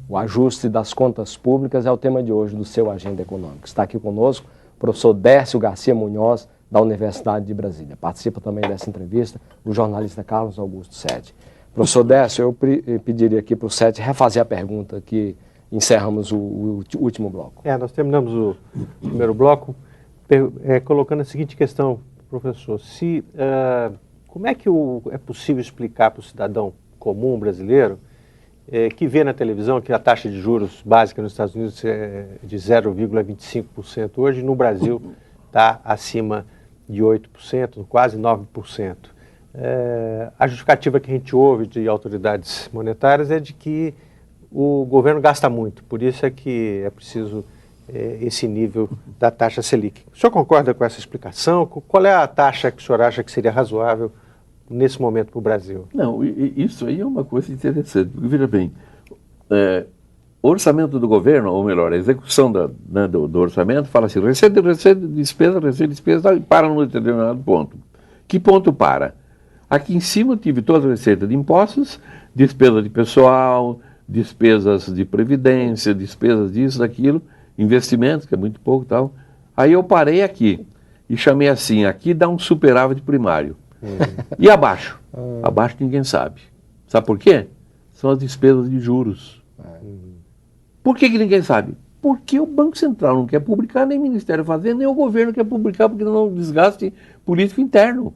O ajuste das contas públicas é o tema de hoje do seu Agenda Econômica. Está aqui conosco o professor Décio Garcia Munhoz, da Universidade de Brasília. Participa também dessa entrevista o jornalista Carlos Augusto Sete. Professor Décio, eu pediria aqui para o Sete refazer a pergunta que encerramos o último bloco. Nós terminamos o primeiro bloco colocando a seguinte questão, professor. Como é que é possível explicar para o cidadão comum brasileiro que vê na televisão que a taxa de juros básica nos Estados Unidos é de 0,25% hoje, no Brasil está acima de 8%, quase 9%. A justificativa que a gente ouve de autoridades monetárias é de que o governo gasta muito, por isso é que é preciso esse nível da taxa Selic. O senhor concorda com essa explicação? Qual é a taxa que o senhor acha que seria razoável nesse momento para o Brasil? Não, isso aí é uma coisa interessante, porque veja bem, o orçamento do governo, ou melhor, a execução do orçamento, fala assim, receita, despesa, e para num determinado ponto. Que ponto para? Aqui em cima eu tive toda a receita de impostos, despesa de pessoal, despesas de previdência, despesas disso, daquilo, investimentos, que é muito pouco e tal. Aí eu parei aqui e chamei assim, aqui dá um superávit primário. E abaixo? Abaixo ninguém sabe. Sabe por quê? São as despesas de juros. Por que ninguém sabe? Porque o Banco Central não quer publicar, nem o Ministério da Fazenda, nem o governo quer publicar, porque não desgaste político interno.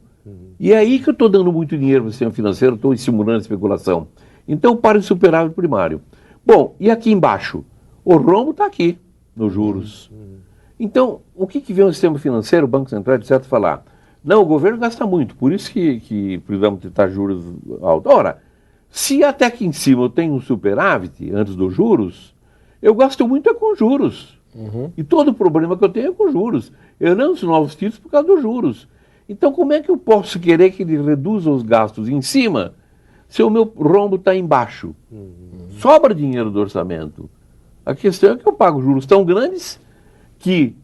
E é aí que eu estou dando muito dinheiro para o sistema financeiro, estou estimulando a especulação. Então, para o superávit primário. Bom, e aqui embaixo? O rombo está aqui, nos juros. Então, o que vem o sistema financeiro, o Banco Central, etc., falar? Não, o governo gasta muito, por isso que precisamos tentar juros altos. Ora, se até aqui em cima eu tenho um superávit, antes dos juros, eu gasto muito com juros. E todo o problema que eu tenho é com juros. Eu lanço novos títulos por causa dos juros. Então, como é que eu posso querer que ele reduza os gastos em cima, se o meu rombo está embaixo? Sobra dinheiro do orçamento. A questão é que eu pago juros tão grandes que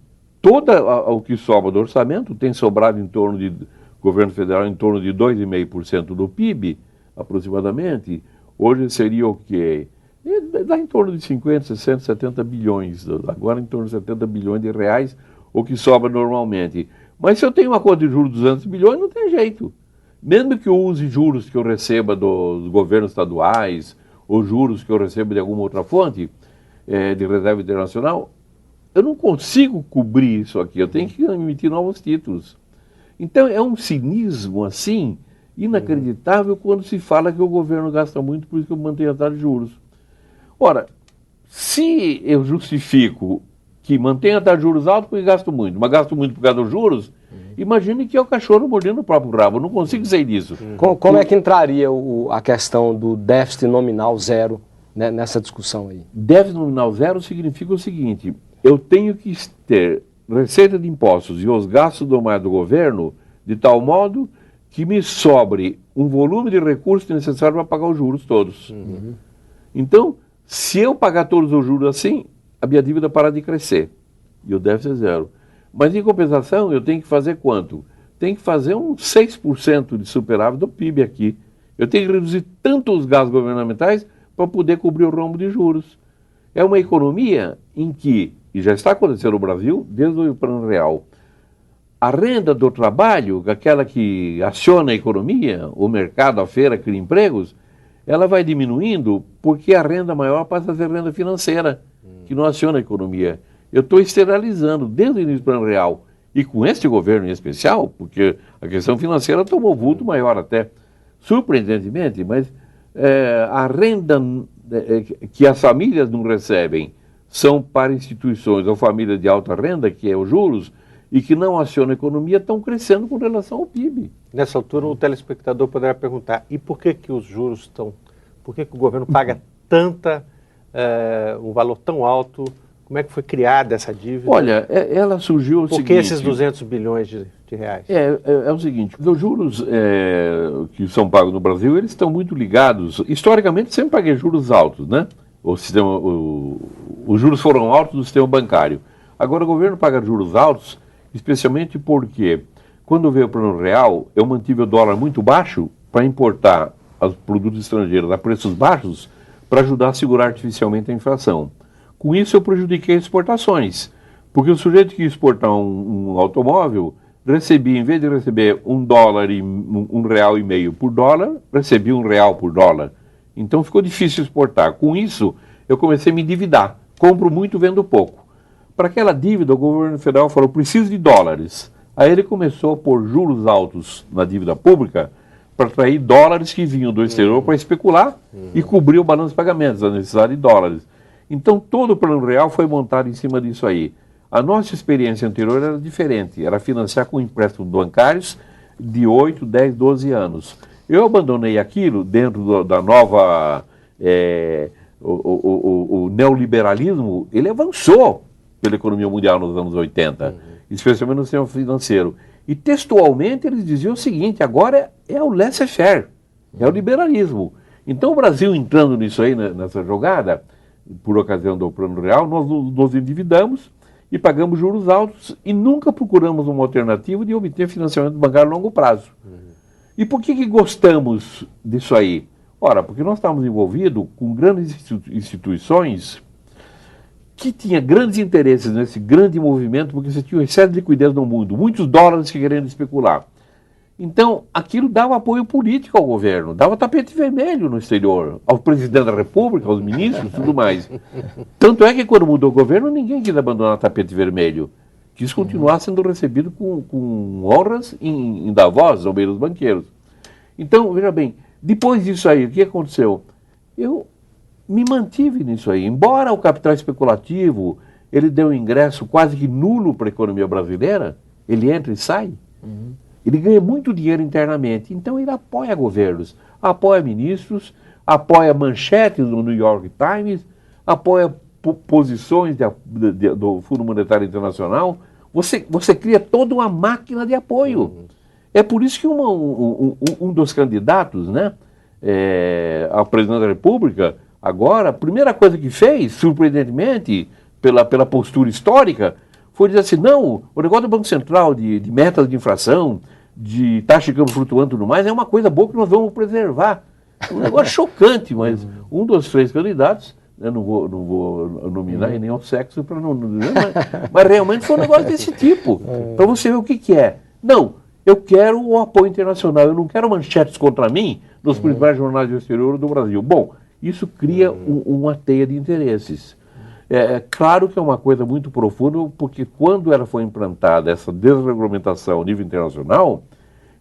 todo o que sobra do orçamento tem sobrado em torno de, governo federal, em torno de 2,5% do PIB, aproximadamente. Hoje seria o quê? Dá em torno de 50, 60, 70 bilhões, agora em torno de 70 bilhões de reais, o que sobra normalmente. Mas se eu tenho uma conta de juros de 200 bilhões, não tem jeito. Mesmo que eu use juros que eu receba dos governos estaduais, ou juros que eu receba de alguma outra fonte, de reserva internacional, eu não consigo cobrir isso aqui, eu tenho que emitir novos títulos. Então é um cinismo assim, inacreditável, quando se fala que o governo gasta muito, por isso que eu mantenho a taxa de juros. Ora, se eu justifico que mantenho a taxa de juros alta porque gasto muito, mas gasto muito por causa dos juros, imagine que é o cachorro mordendo o próprio rabo, eu não consigo sair disso. Como é que entraria a questão do déficit nominal zero, né, nessa discussão aí? Déficit nominal zero significa o seguinte: eu tenho que ter receita de impostos e os gastos normais do governo de tal modo que me sobre um volume de recursos necessário para pagar os juros todos. Então, se eu pagar todos os juros assim, a minha dívida para de crescer e o déficit é zero. Mas, em compensação, eu tenho que fazer quanto? Tenho que fazer uns 6% de superávit do PIB aqui. Eu tenho que reduzir tanto os gastos governamentais para poder cobrir o rombo de juros. É uma economia em que, e já está acontecendo no Brasil, desde o Plano Real, a renda do trabalho, aquela que aciona a economia, o mercado, a feira, cria empregos, ela vai diminuindo porque a renda maior passa a ser renda financeira, que não aciona a economia. Eu estou externalizando desde o início do Plano Real, e com este governo em especial, porque a questão financeira tomou vulto maior até, surpreendentemente, mas a renda que as famílias não recebem são para instituições ou famílias de alta renda, que é os juros, e que não acionam a economia, estão crescendo com relação ao PIB. Nessa altura, o telespectador poderá perguntar, e por que os juros estão... Por que o governo paga um valor tão alto? Como é que foi criada essa dívida? Olha, ela surgiu o seguinte... Por que esses 200 bilhões de reais? É o seguinte, os juros que são pagos no Brasil, eles estão muito ligados... Historicamente, sempre paguei juros altos, né? Os juros foram altos do sistema bancário. Agora, o governo paga juros altos, especialmente porque, quando veio o Plano Real, eu mantive o dólar muito baixo para importar os produtos estrangeiros a preços baixos, para ajudar a segurar artificialmente a inflação. Com isso, eu prejudiquei as exportações, porque o sujeito que ia exportar um automóvel recebia, em vez de receber R$1,5 por dólar, recebia R$1 por dólar. Então ficou difícil exportar. Com isso, eu comecei a me endividar. Compro muito, vendo pouco. Para aquela dívida, o governo federal falou, preciso de dólares. Aí ele começou a pôr juros altos na dívida pública para atrair dólares que vinham do exterior para especular e cobrir o balanço de pagamentos, a necessidade de dólares. Então todo o plano real foi montado em cima disso aí. A nossa experiência anterior era diferente, era financiar com empréstimos bancários de 8, 10, 12 anos. Eu abandonei aquilo dentro da nova... o neoliberalismo, ele avançou pela economia mundial nos anos 80, especialmente no sistema financeiro. E textualmente eles diziam o seguinte, agora é o laissez-faire, é o liberalismo. Então o Brasil entrando nisso aí, nessa jogada, por ocasião do plano real, nós nos endividamos e pagamos juros altos e nunca procuramos uma alternativa de obter financiamento bancário a longo prazo. E por que gostamos disso aí? Ora, porque nós estávamos envolvidos com grandes instituições que tinham grandes interesses nesse grande movimento, porque você tinha um excesso de liquidez no mundo, muitos dólares que querendo especular. Então, aquilo dava apoio político ao governo, dava tapete vermelho no exterior, ao presidente da República, aos ministros, tudo mais. Tanto é que quando mudou o governo, ninguém quis abandonar o tapete vermelho. Quis continuar sendo recebido com honras em Davos, ao meio dos banqueiros. Então, veja bem, depois disso aí, o que aconteceu? Eu me mantive nisso aí. Embora o capital especulativo, ele dê um ingresso quase que nulo para a economia brasileira, ele entra e sai, ele ganha muito dinheiro internamente. Então ele apoia governos, apoia ministros, apoia manchetes do New York Times, apoia posições do Fundo Monetário Internacional. Você cria toda uma máquina de apoio. É por isso que um dos candidatos, né, ao presidente da República, agora, a primeira coisa que fez, surpreendentemente, pela postura histórica, foi dizer assim, não, o negócio do Banco Central, de metas de inflação, de taxa de câmbio flutuante e tudo mais, é uma coisa boa que nós vamos preservar. Um negócio chocante, mas um dos 3 candidatos, eu não vou nominar nem ao sexo, mas realmente foi um negócio desse tipo, para você ver o que é. Não, eu quero o apoio internacional, eu não quero manchetes contra mim nos principais jornais do exterior do Brasil. Bom, isso cria uma teia de interesses. É claro que é uma coisa muito profunda, porque quando ela foi implantada, essa desregulamentação ao nível internacional,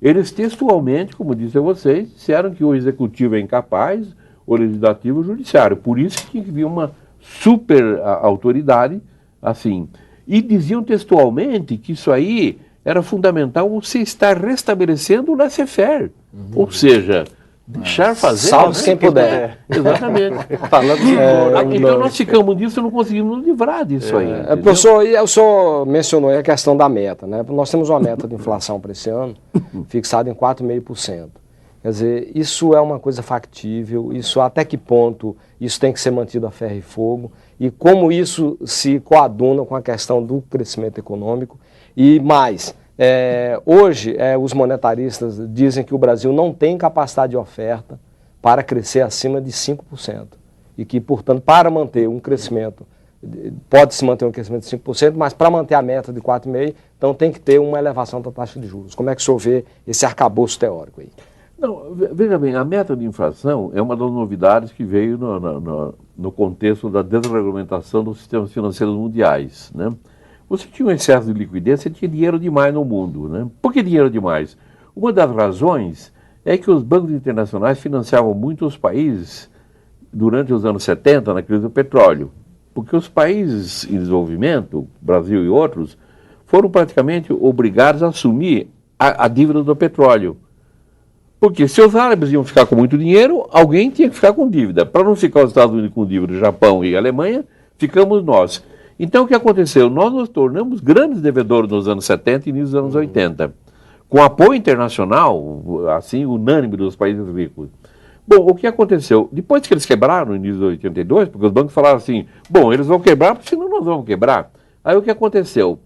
eles textualmente, como disse a vocês, disseram que o executivo é incapaz, o legislativo e o judiciário. Por isso que tinha que vir uma super autoridade, assim. E diziam textualmente que isso aí era fundamental você estar restabelecendo o laissez-faire. Ou seja, deixar fazer... Salve quem puder. Exatamente. Então nós ficamos nisso e não conseguimos nos livrar disso aí. Professor, o senhor mencionou aí a questão da meta, né? Nós temos uma meta de inflação para esse ano, fixada em 4,5%. Quer dizer, isso é uma coisa factível, isso até que ponto isso tem que ser mantido a ferro e fogo, e como isso se coaduna com a questão do crescimento econômico. E mais, hoje os monetaristas dizem que o Brasil não tem capacidade de oferta para crescer acima de 5%. E que, portanto, para manter um crescimento, pode-se manter um crescimento de 5%, mas para manter a meta de 4,5%, então tem que ter uma elevação da taxa de juros. Como é que o senhor vê esse arcabouço teórico aí? Não, veja bem, a meta de inflação é uma das novidades que veio no contexto da desregulamentação dos sistemas financeiros mundiais, né? Você tinha um excesso de liquidez, você tinha dinheiro demais no mundo, né? Por que dinheiro demais? Uma das razões é que os bancos internacionais financiavam muito os países durante os anos 70, na crise do petróleo, porque os países em desenvolvimento, Brasil e outros, foram praticamente obrigados a assumir a dívida do petróleo. Porque se os árabes iam ficar com muito dinheiro, alguém tinha que ficar com dívida. Para não ficar os Estados Unidos com dívida, Japão e Alemanha, ficamos nós. Então o que aconteceu? Nós nos tornamos grandes devedores nos anos 70 e início dos anos 80, com apoio internacional, assim, unânime dos países ricos. Bom, o que aconteceu? Depois que eles quebraram no início de 82, porque os bancos falaram assim, bom, eles vão quebrar, porque senão nós vamos quebrar. Aí o que aconteceu?